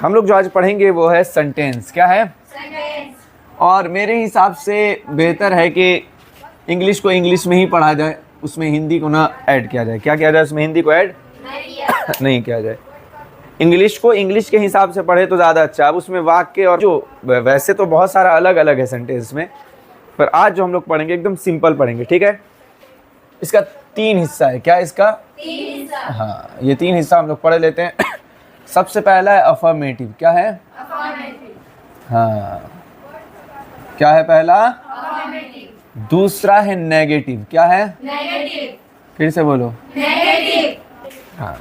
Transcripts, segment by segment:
हम लोग जो आज पढ़ेंगे वो है सेंटेंस। क्या है? सेंटेंस। और मेरे हिसाब से बेहतर है कि इंग्लिश को इंग्लिश में ही पढ़ा जाए, उसमें हिंदी को ना ऐड किया जाए। क्या किया जाए? उसमें हिंदी को ऐड नहीं किया जाए। इंग्लिश को इंग्लिश के हिसाब से पढ़े तो ज़्यादा अच्छा है। अब उसमें वाक्य और जो वैसे तो बहुत सारा अलग अलग है सेंटेंस में, पर आज जो हम लोग पढ़ेंगे एकदम सिंपल पढ़ेंगे, ठीक है? इसका 3 हिस्सा है। क्या इसका? 3 हिस्सा। हाँ, ये 3 हिस्सा हम लोग पढ़ लेते हैं। सबसे पहला है अफर्मेटिव। क्या है? अफर्मेटिव। हाँ, क्या है पहला? अफर्मेटिव। दूसरा है नेगेटिव। क्या है? नेगेटिव। फिर से बोलो। नेगेटिव। हाँ।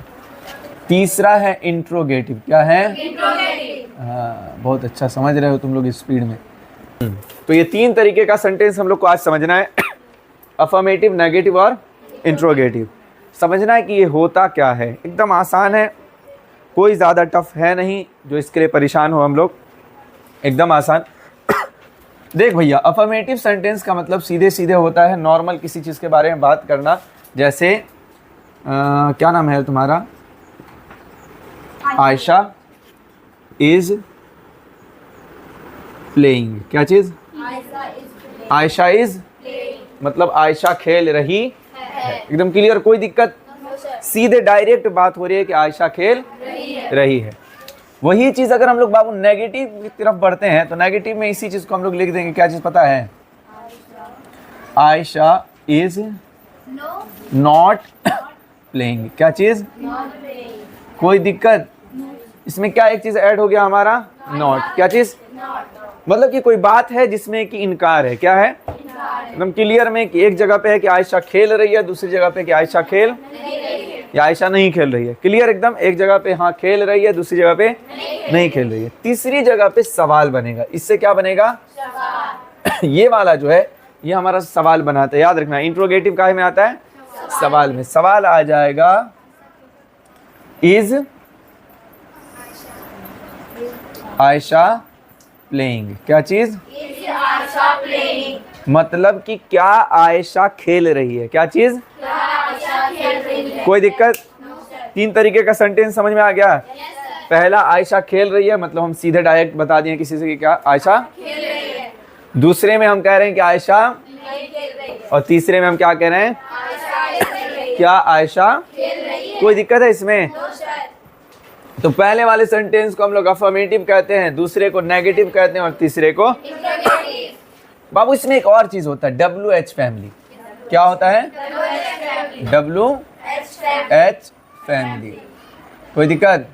तीसरा है इंट्रोगेटिव। क्या है? इंट्रोगेटिव। हाँ, बहुत अच्छा समझ रहे हो तुम लोग स्पीड में। तो ये 3 तरीके का सेंटेंस हम लोग को आज समझना है। अफर्मेटिव, नेगेटिव और इंट्रोगेटिव। समझना है कि ये होता क्या है। एकदम आसान है, कोई ज़्यादा टफ है नहीं जो इसके लिए परेशान हो हम लोग, एकदम आसान। देख भैया, अफर्मेटिव सेंटेंस का मतलब सीधे सीधे होता है नॉर्मल किसी चीज़ के बारे में बात करना। जैसे क्या नाम है तुम्हारा? Ayesha is playing. क्या चीज़? आयशा इज मतलब आयशा खेल रही है। एकदम क्लियर, कोई दिक्कत? सीधे डायरेक्ट बात हो रही है कि आयशा खेल रही है। वही चीज़ अगर हम लोग बाबू नेगेटिव की तरफ बढ़ते हैं तो नेगेटिव में इसी चीज़ को हम लोग लिख देंगे। क्या चीज़ पता है? Ayesha is not playing. क्या चीज़? कोई दिक्कत? इसमें क्या एक चीज़ ऐड हो गया हमारा? नॉट। क्या चीज़? मतलब कि कोई बात है जिसमें कि इनकार है। क्या है? एकदम क्लियर में कि एक जगह पे है कि आयशा खेल रही है, दूसरी जगह पे कि आयशा खेल या आयशा नहीं खेल रही है। क्लियर एकदम। एक जगह पे हाँ खेल रही है, दूसरी जगह पे नहीं खेल रही है। तीसरी जगह पे सवाल बनेगा। इससे क्या बनेगा? ये वाला जो है ये हमारा सवाल बनाता है। याद रखना, इंट्रोगेटिव काहे में आता है? सवाल में। सवाल आ जाएगा इज आयशा प्लेइंग। क्या चीज? आयशा प्लेइंग। मतलब कि क्या आयशा खेल रही है। क्या चीज? आयशा खेल रही है। कोई दिक्कत? 3 तरीके का सेंटेंस समझ में आ गया? पहला आयशा खेल रही है, मतलब हम सीधे डायरेक्ट बता दिए किसी से कि क्या आयशा खेल रही है। दूसरे में हम कह रहे हैं कि आयशा नहीं खेल रही है। और तीसरे में हम क्या कह रहे हैं? क्या आयशा खेल रही है। कोई दिक्कत है इसमें? तो पहले वाले सेंटेंस को हम लोग अफर्मेटिव कहते हैं, दूसरे को नेगेटिव कहते हैं और तीसरे को बाबू। इसमें एक और चीज होता है, WH फैमिली। क्या होता है? WH family. कोई दिक्कत?